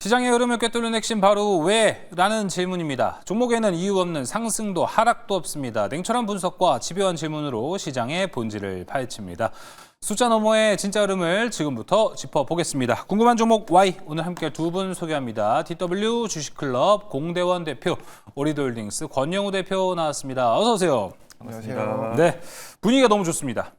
시장의 흐름을 꿰뚫는 핵심 바로 왜? 라는 질문입니다. 종목에는 이유 없는 상승도 하락도 없습니다. 냉철한 분석과 집요한 질문으로 시장의 본질을 파헤칩니다. 숫자 너머의 진짜 흐름을 지금부터 짚어보겠습니다. 궁금한 종목 Y, 오늘 함께 두 분 소개합니다. DW 주식클럽 공대원 대표, 오리드홀딩스 권영우 대표 나왔습니다. 어서 오세요. 안녕하세요. 네, 분위기가 너무 좋습니다.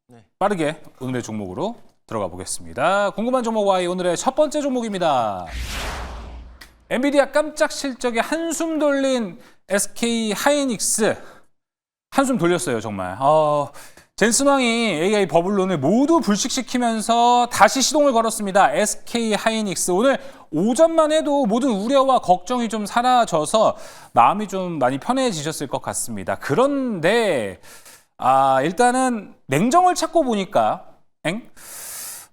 네. 빠르게 오늘의 종목으로 들어가 보겠습니다. 궁금한 종목 Y, 오늘의 첫 번째 종목입니다. 엔비디아 깜짝 실적에 한숨 돌린 SK 하이닉스. 한숨 돌렸어요, 정말. 젠슨왕이 AI 버블론을 모두 불식시키면서 다시 시동을 걸었습니다. SK 하이닉스. 오늘 오전만 해도 모든 우려와 걱정이 좀 사라져서 마음이 좀 많이 편해지셨을 것 같습니다. 그런데 일단은 냉정을 찾고 보니까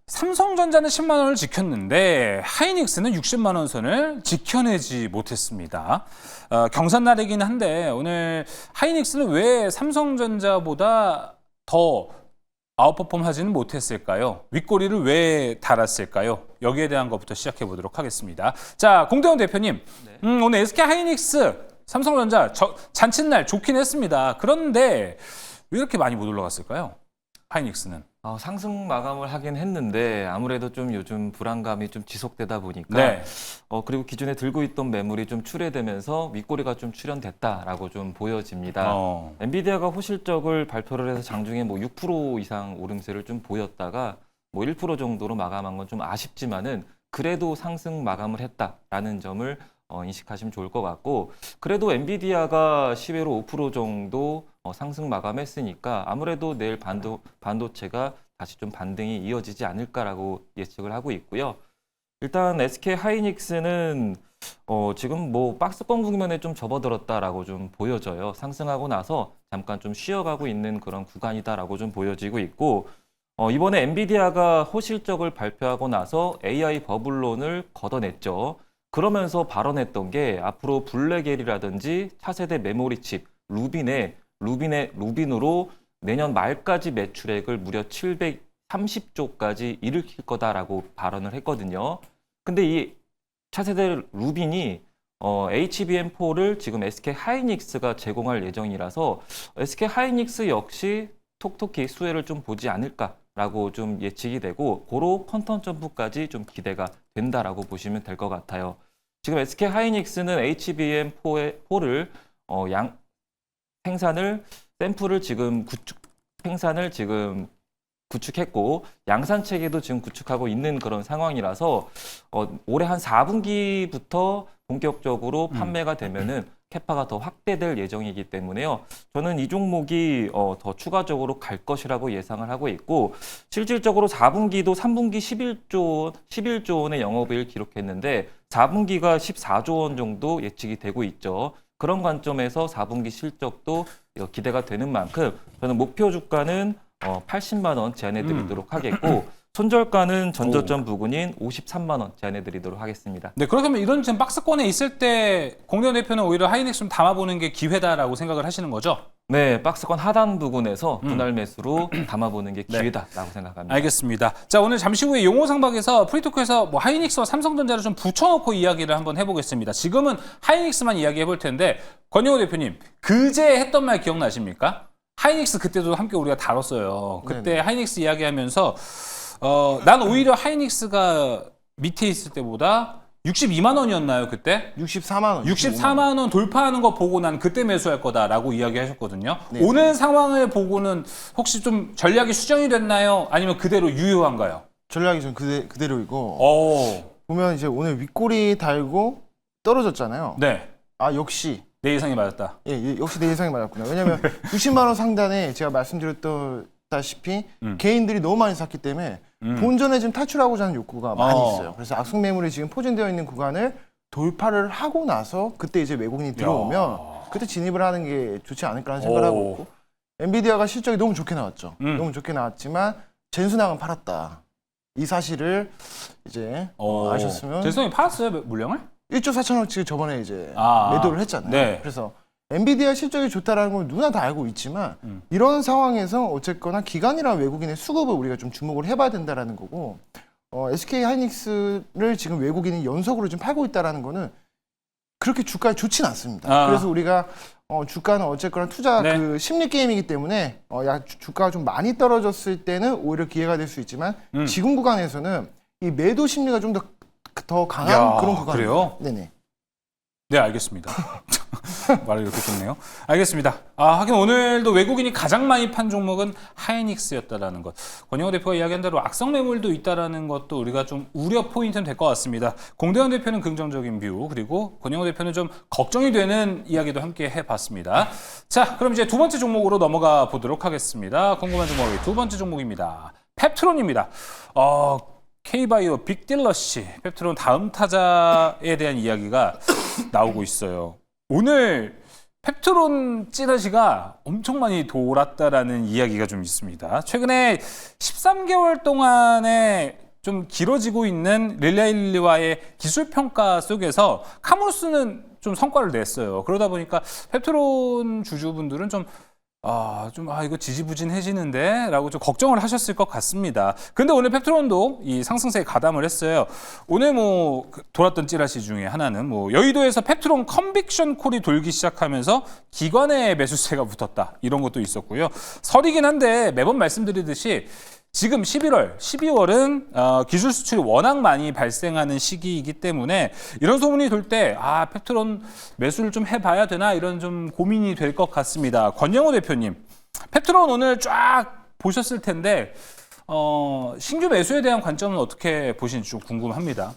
삼성전자는 10만 원을 지켰는데 하이닉스는 60만 원 선을 지켜내지 못했습니다. 경산날이긴 한데 오늘 하이닉스는 왜 삼성전자보다 더 아웃퍼폼 하지는 못했을까요? 윗꼬리를 왜 달았을까요? 여기에 대한 것부터 시작해 보도록 하겠습니다. 자, 공대원 대표님, 오늘 SK 하이닉스, 삼성전자 잔칫날 좋긴 했습니다. 그런데 왜 이렇게 많이 못 올라갔을까요? 하이닉스는. 상승 마감을 하긴 했는데 아무래도 좀 요즘 불안감이 좀 지속되다 보니까 네. 그리고 기존에 들고 있던 매물이 좀 출회되면서 윗꼬리가 좀 출현됐다라고 좀 보여집니다. 엔비디아가 호실적을 발표를 해서 장중에 6% 이상 오름세를 좀 보였다가 1% 정도로 마감한 건 좀 아쉽지만은 그래도 상승 마감을 했다라는 점을 인식하시면 좋을 것 같고, 그래도 엔비디아가 시외로 5% 정도 상승 마감했으니까 아무래도 내일 반도체가 다시 좀 반등이 이어지지 않을까라고 예측을 하고 있고요. 일단 SK 하이닉스는 지금 박스권 국면에 좀 접어들었다라고 좀 보여져요. 상승하고 나서 잠깐 좀 쉬어가고 있는 그런 구간이다라고 좀 보여지고 있고, 이번에 엔비디아가 호실적을 발표하고 나서 AI 버블론을 걷어냈죠. 그러면서 발언했던 게 앞으로 블랙엘이라든지 차세대 메모리 칩 루빈으로 내년 말까지 매출액을 무려 730조까지 일으킬 거다라고 발언을 했거든요. 근데 이 차세대 루빈이 HBM4를 지금 SK 하이닉스가 제공할 예정이라서 SK 하이닉스 역시 톡톡히 수혜를 좀 보지 않을까라고 좀 예측이 되고, 고로 퀀텀 점프까지 좀 기대가 된다라고 보시면 될 것 같아요. 지금 SK 하이닉스는 HBM4를 샘플을 지금 구축했고 양산 체계도 지금 구축하고 있는 그런 상황이라서 올해 한 4분기부터 본격적으로 판매가 되면은 캐파가 더 확대될 예정이기 때문에요. 저는 이 종목이 더 추가적으로 갈 것이라고 예상을 하고 있고, 실질적으로 4분기도 3분기 11조 원의 영업이익을 기록했는데 4분기가 14조 원 정도 예측이 되고 있죠. 그런 관점에서 4분기 실적도 기대가 되는 만큼 저는 목표 주가는 80만 원 제안해 드리도록 하겠고, 손절가는 전저점 부근인 53만 원 제안해 드리도록 하겠습니다. 네, 그렇다면 이런 지금 박스권에 있을 때 공대원 대표는 오히려 하이닉스 좀 담아보는 게 기회다라고 생각을 하시는 거죠? 네, 박스권 하단 부근에서 분할 매수로 담아보는 게 기회다라고 생각합니다. 알겠습니다. 자, 오늘 잠시 후에 용호상박에서 프리토크에서 하이닉스와 삼성전자를 좀 붙여놓고 이야기를 한번 해보겠습니다. 지금은 하이닉스만 이야기해볼 텐데, 권영우 대표님, 그제 했던 말 기억나십니까? 하이닉스 그때도 함께 우리가 다뤘어요. 그때 네네. 하이닉스 이야기하면서 난 오히려 하이닉스가 밑에 있을 때보다 62만 원이었나요, 그때? 64만 원. 64만 원 돌파하는 거 보고 난 그때 매수할 거다라고 이야기하셨거든요. 네. 오늘 상황을 보고는 혹시 좀 전략이 수정이 됐나요? 아니면 그대로 유효한가요? 전략이 좀 그대로이고 보면 이제 오늘 윗꼬리 달고 떨어졌잖아요. 네. 역시 내 예상이 맞았다. 역시 내 예상이 맞았구나. 왜냐면 60만 원 상단에 제가 말씀드렸다시피 개인들이 너무 많이 샀기 때문에 본전에 지금 탈출하고자 하는 욕구가 많이 있어요. 그래서 악성 매물이 지금 포진되어 있는 구간을 돌파를 하고 나서 그때 이제 외국인이 들어오면 그때 진입을 하는 게 좋지 않을까라는 생각을 하고 있고, 엔비디아가 실적이 너무 좋게 나왔죠. 너무 좋게 나왔지만 젠슨왕은 팔았다. 이 사실을 이제 아셨으면. 젠슨왕이 팔았어요, 물량을? 1조 4천억치 저번에 이제 매도를 했잖아요. 네. 그래서 엔비디아 실적이 좋다라는 걸 누구나 다 알고 있지만 이런 상황에서 어쨌거나 기관이나 외국인의 수급을 우리가 좀 주목을 해봐야 된다라는 거고, SK 하이닉스를 지금 외국인이 연속으로 지금 팔고 있다라는 거는 그렇게 주가에 좋진 않습니다. 그래서 우리가 주가는 어쨌거나 투자 네. 그 심리 게임이기 때문에 주가가 좀 많이 떨어졌을 때는 오히려 기회가 될 수 있지만 지금 구간에서는 이 매도 심리가 좀 더 강한 그런 구간입니다. 그래요? 네네. 네, 알겠습니다. 말을 이렇게 듣네요. 알겠습니다. 하긴 오늘도 외국인이 가장 많이 판 종목은 하이닉스였다라는 것. 권영호 대표가 이야기한 대로 악성 매물도 있다라는 것도 우리가 좀 우려 포인트는 될 것 같습니다. 공대현 대표는 긍정적인 뷰, 그리고 권영호 대표는 좀 걱정이 되는 이야기도 함께 해봤습니다. 자, 그럼 이제 두 번째 종목으로 넘어가 보도록 하겠습니다. 궁금한 종목의 두 번째 종목입니다. 펩트론입니다. K바이오 빅딜러시 펩트론 다음 타자에 대한 이야기가 나오고 있어요. 오늘 펩트론 찌라시가 엄청 많이 돌았다라는 이야기가 좀 있습니다. 최근에 13개월 동안에 좀 길어지고 있는 릴레일리와의 기술 평가 속에서 카모스는 좀 성과를 냈어요. 그러다 보니까 펩트론 주주분들은 이거 지지부진해지는데? 라고 좀 걱정을 하셨을 것 같습니다. 근데 오늘 펩트론도 이 상승세에 가담을 했어요. 오늘 돌았던 찌라시 중에 하나는 여의도에서 펩트론 컨빅션 콜이 돌기 시작하면서 기관의 매수세가 붙었다. 이런 것도 있었고요. 설이긴 한데 매번 말씀드리듯이 지금 11월, 12월은 기술 수출이 워낙 많이 발생하는 시기이기 때문에 이런 소문이 돌 때 펩트론 매수를 좀 해봐야 되나 이런 좀 고민이 될 것 같습니다. 권영호 대표님, 펩트론 오늘 쫙 보셨을 텐데 신규 매수에 대한 관점은 어떻게 보시는지 좀 궁금합니다.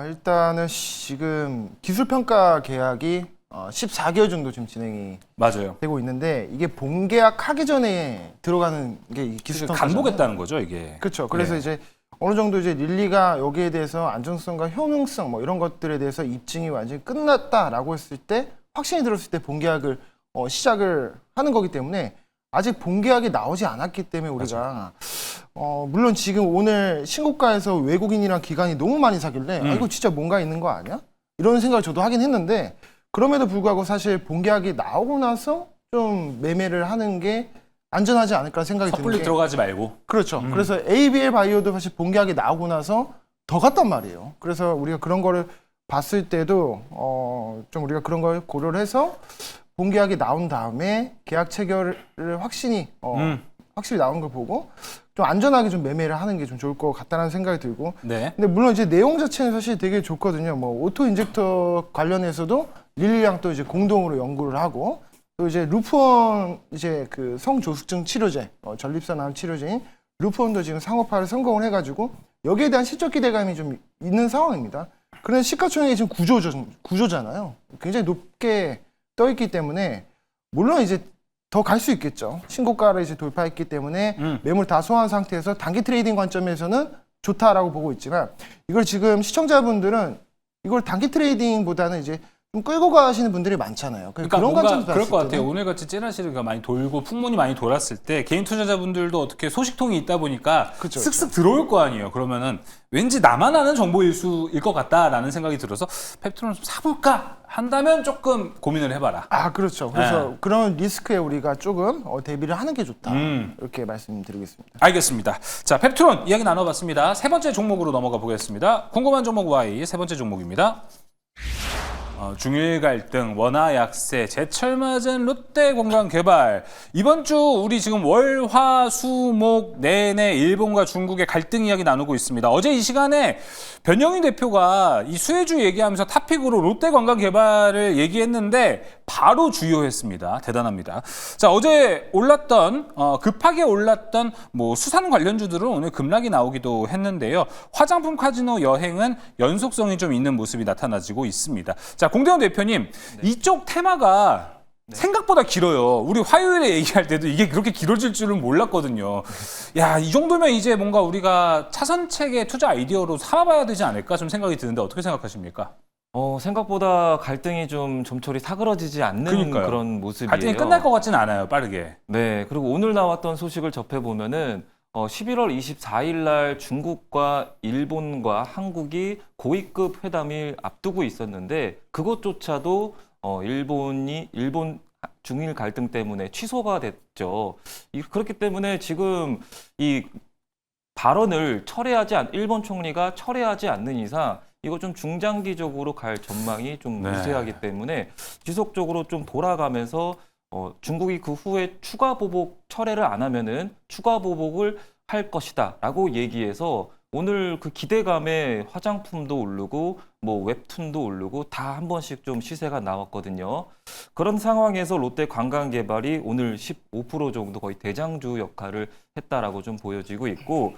일단은 지금 기술평가 계약이 14개월 정도 지금 진행이 맞아요. 되고 있는데 이게 본계약하기 전에 들어가는 게 기술평가잖아요. 간보겠다는 거죠, 이게. 그렇죠. 그래서 이제 어느 정도 이제 릴리가 여기에 대해서 안정성과 효능성 이런 것들에 대해서 입증이 완전히 끝났다라고 했을 때 확신이 들었을 때 본계약을 시작을 하는 거기 때문에 아직 본계약이 나오지 않았기 때문에 우리가 물론 지금 오늘 신고가에서 외국인이랑 기관이 너무 많이 사길래 이거 진짜 뭔가 있는 거 아니야? 이런 생각을 저도 하긴 했는데 그럼에도 불구하고 사실 본계약이 나오고 나서 좀 매매를 하는 게 안전하지 않을까 생각이 드는 게 섣불리 들어가지 말고. 그렇죠. 그래서 ABL 바이오도 사실 본계약이 나오고 나서 더 갔단 말이에요. 그래서 우리가 그런 거를 봤을 때도 좀 우리가 그런 걸 고려를 해서 본계약이 나온 다음에 계약 체결을 확실히 나온 걸 보고 좀 안전하게 좀 매매를 하는 게 좀 좋을 것 같다는 생각이 들고. 네. 근데 물론 이제 내용 자체는 사실 되게 좋거든요. 오토 인젝터 관련해서도 릴리랑 또 이제 공동으로 연구를 하고 또 이제 루폰 이제 그 성조숙증 치료제 전립선 암 치료제인 루폰도 지금 상업화를 성공을 해가지고 여기에 대한 실적 기대감이 좀 있는 상황입니다. 그런데 시가총액이 지금 구조잖아요. 굉장히 높게 떠 있기 때문에 물론 이제 더 갈 수 있겠죠. 신고가를 이제 돌파했기 때문에 매물 다 소화한 상태에서 단기 트레이딩 관점에서는 좋다라고 보고 있지만 이걸 지금 시청자분들은 이걸 단기 트레이딩보다는 이제 좀 끌고 가시는 분들이 많잖아요. 그러니까 그런 뭔가 관점에서 그럴 것 봤을 같아요. 때는 오늘같이 찌라시가 많이 돌고 풍문이 많이 돌았을 때 개인 투자자분들도 어떻게 소식통이 있다 보니까 그쵸, 쓱쓱 들어올 거 아니에요. 그러면은 왠지 나만 아는 정보일 것 같다라는 생각이 들어서 펩트론 좀 사볼까 한다면 조금 고민을 해봐라. 그렇죠. 그래서 그런 리스크에 우리가 조금 대비를 하는 게 좋다. 이렇게 말씀드리겠습니다. 알겠습니다. 자, 펩트론 이야기 나눠봤습니다. 세 번째 종목으로 넘어가 보겠습니다. 궁금한 종목 Y 세 번째 종목입니다. 중일 갈등, 원화 약세, 제철 맞은 롯데관광개발. 이번 주 우리 지금 월, 화, 수, 목 내내 일본과 중국의 갈등 이야기 나누고 있습니다. 어제 이 시간에 변영희 대표가 이 수혜주 얘기하면서 탑픽으로 롯데관광개발을 얘기했는데 바로 주요했습니다. 대단합니다. 자, 어제 급하게 올랐던 수산 관련주들은 오늘 급락이 나오기도 했는데요. 화장품 카지노 여행은 연속성이 좀 있는 모습이 나타나지고 있습니다. 자, 공대현 대표님, 이쪽 테마가 생각보다 길어요. 우리 화요일에 얘기할 때도 이게 그렇게 길어질 줄은 몰랐거든요. 야, 이 정도면 이제 뭔가 우리가 차선책의 투자 아이디어로 삼아봐야 되지 않을까 좀 생각이 드는데 어떻게 생각하십니까? 생각보다 갈등이 좀 점철이 사그러지지 않는 그러니까요. 그런 모습이에요. 갈등이 끝날 것 같지는 않아요, 빠르게. 네, 그리고 오늘 나왔던 소식을 접해보면은 11월 24일 날 중국과 일본과 한국이 고위급 회담을 앞두고 있었는데 그것조차도 일본 중일 갈등 때문에 취소가 됐죠. 그렇기 때문에 지금 이 발언을 일본 총리가 철회하지 않는 이상 이거 좀 중장기적으로 갈 전망이 좀 네. 미세하기 때문에 지속적으로 좀 돌아가면서 중국이 그 후에 추가 보복 철회를 안 하면은 추가 보복을 할 것이다라고 얘기해서 오늘 그 기대감에 화장품도 오르고 뭐 웹툰도 오르고 다 한 번씩 좀 시세가 나왔거든요. 그런 상황에서 롯데 관광개발이 오늘 15% 정도 거의 대장주 역할을 했다라고 좀 보여지고 있고,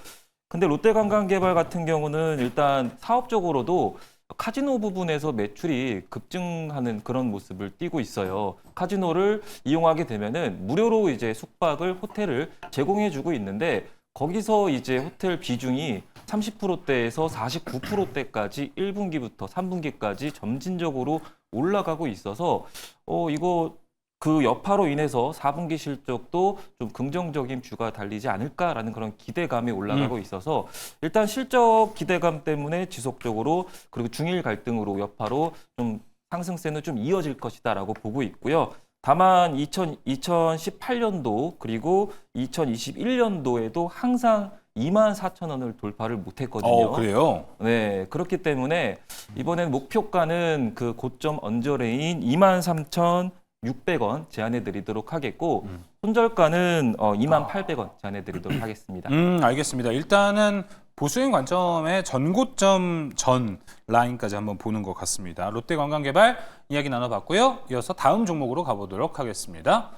근데 롯데 관광개발 같은 경우는 일단 사업적으로도 카지노 부분에서 매출이 급증하는 그런 모습을 띠고 있어요. 카지노를 이용하게 되면은 무료로 이제 숙박을 호텔을 제공해주고 있는데, 거기서 이제 호텔 비중이 30%대에서 49%대까지 1분기부터 3분기까지 점진적으로 올라가고 있어서 이거 그 여파로 인해서 4분기 실적도 좀 긍정적인 뷰가 달리지 않을까라는 그런 기대감이 올라가고 있어서 일단 실적 기대감 때문에 지속적으로, 그리고 중일 갈등으로 여파로 좀 상승세는 좀 이어질 것이다라고 보고 있고요. 다만 2018년도 그리고 2021년도에도 항상 24,000원을 돌파를 못했거든요. 그래요? 네, 그렇기 때문에 이번엔 목표가는 그 고점 언저레인 23,600원 제안해드리도록 하겠고, 손절가는 28,000원 제안해드리도록 하겠습니다. 알겠습니다. 일단은 보수인 관점의 전고점 전 라인까지 한번 보는 것 같습니다. 롯데관광개발 이야기 나눠봤고요. 이어서 다음 종목으로 가보도록 하겠습니다.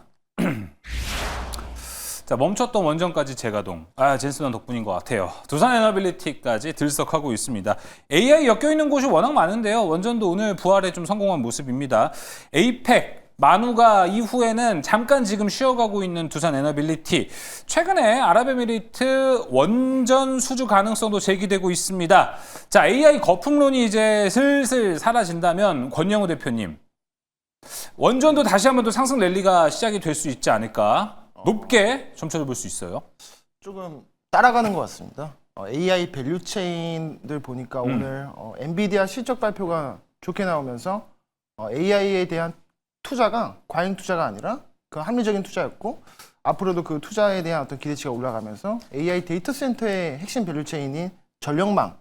자, 멈췄던 원전까지 재가동. 젠슨원 덕분인 것 같아요. 두산에너빌리티까지 들썩하고 있습니다. AI 엮여있는 곳이 워낙 많은데요. 원전도 오늘 부활에 좀 성공한 모습입니다. 에이펙, 만우가 이후에는 잠깐 지금 쉬어가고 있는 두산에너빌리티. 최근에 아랍에미리트 원전 수주 가능성도 제기되고 있습니다. 자, AI 거품론이 이제 슬슬 사라진다면 권영우 대표님, 원전도 다시 한번 또 상승 랠리가 시작이 될 수 있지 않을까? 높게 점쳐볼 수 있어요. 조금 따라가는 것 같습니다. AI 밸류체인들 보니까 오늘 엔비디아 실적 발표가 좋게 나오면서 AI에 대한 투자가 과잉 투자가 아니라 그 합리적인 투자였고, 앞으로도 그 투자에 대한 어떤 기대치가 올라가면서 AI 데이터 센터의 핵심 밸류체인인 전력망,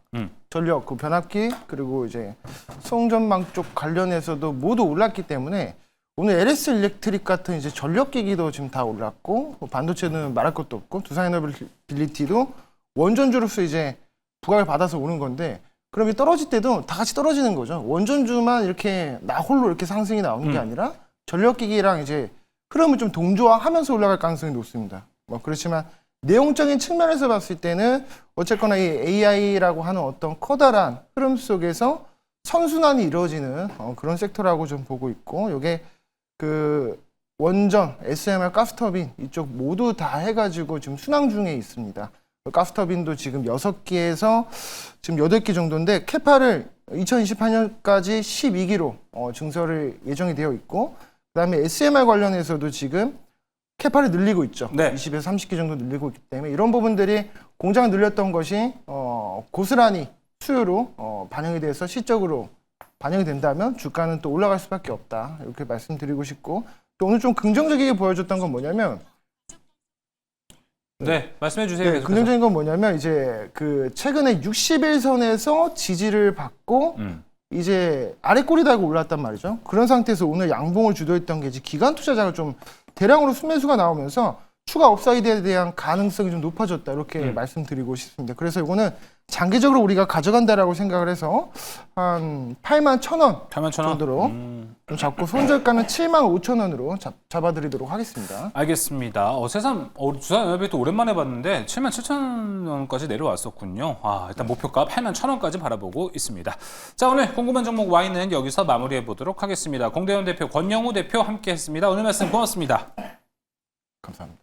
전력, 그 변압기, 그리고 이제 송전망 쪽 관련해서도 모두 올랐기 때문에 오늘 LS 일렉트릭 같은 이제 전력기기도 지금 다 올랐고, 반도체는 말할 것도 없고, 두산에너빌리티도 원전주로서 이제 부각을 받아서 오는 건데, 그럼 이 떨어질 때도 다 같이 떨어지는 거죠. 원전주만 이렇게 나 홀로 이렇게 상승이 나오는 게 아니라 전력기기랑 이제 흐름을 좀 동조화하면서 올라갈 가능성이 높습니다. 그렇지만 내용적인 측면에서 봤을 때는 어쨌거나 이 AI라고 하는 어떤 커다란 흐름 속에서 선순환이 이루어지는 그런 섹터라고 좀 보고 있고, 이게 그 원전, SMR, 가스터빈 이쪽 모두 다 해가지고 지금 순항 중에 있습니다. 가스터빈도 지금 6개에서 지금 8개 정도인데, 캐파를 2028년까지 12기로 증설을 예정이 되어 있고, 그 다음에 SMR 관련해서도 지금 캐파를 늘리고 있죠. 네. 20에서 30개 정도 늘리고 있기 때문에 이런 부분들이 공장을 늘렸던 것이 고스란히 수요로 반영이 돼서 실적으로 반영이 된다면 주가는 또 올라갈 수밖에 없다, 이렇게 말씀드리고 싶고, 또 오늘 좀 긍정적이게 보여줬던 건 뭐냐면, 네, 말씀해 주세요. 네, 긍정적인 건 뭐냐면 이제 그 최근에 60일선에서 지지를 받고 이제 아래 꼬리 달고 올랐단 말이죠. 그런 상태에서 오늘 양봉을 주도했던 게 이제 기관 투자자가 좀 대량으로 순매수가 나오면서 추가 업사이드에 대한 가능성이 좀 높아졌다, 이렇게 말씀드리고 싶습니다. 그래서 이거는 장기적으로 우리가 가져간다라고 생각을 해서 한 81,000원 81,000원 정도로 좀 잡고, 손절가는 75,000원으로 잡아드리도록 하겠습니다. 알겠습니다. 새삼 두산에너빌리티 오랜만에 봤는데 77,000원까지 내려왔었군요. 일단 목표가 81,000원까지 바라보고 있습니다. 자, 오늘 궁금한 종목 Y는 여기서 마무리해 보도록 하겠습니다. 공대현 대표, 권영우 대표 함께했습니다. 오늘 말씀 고맙습니다. 감사합니다.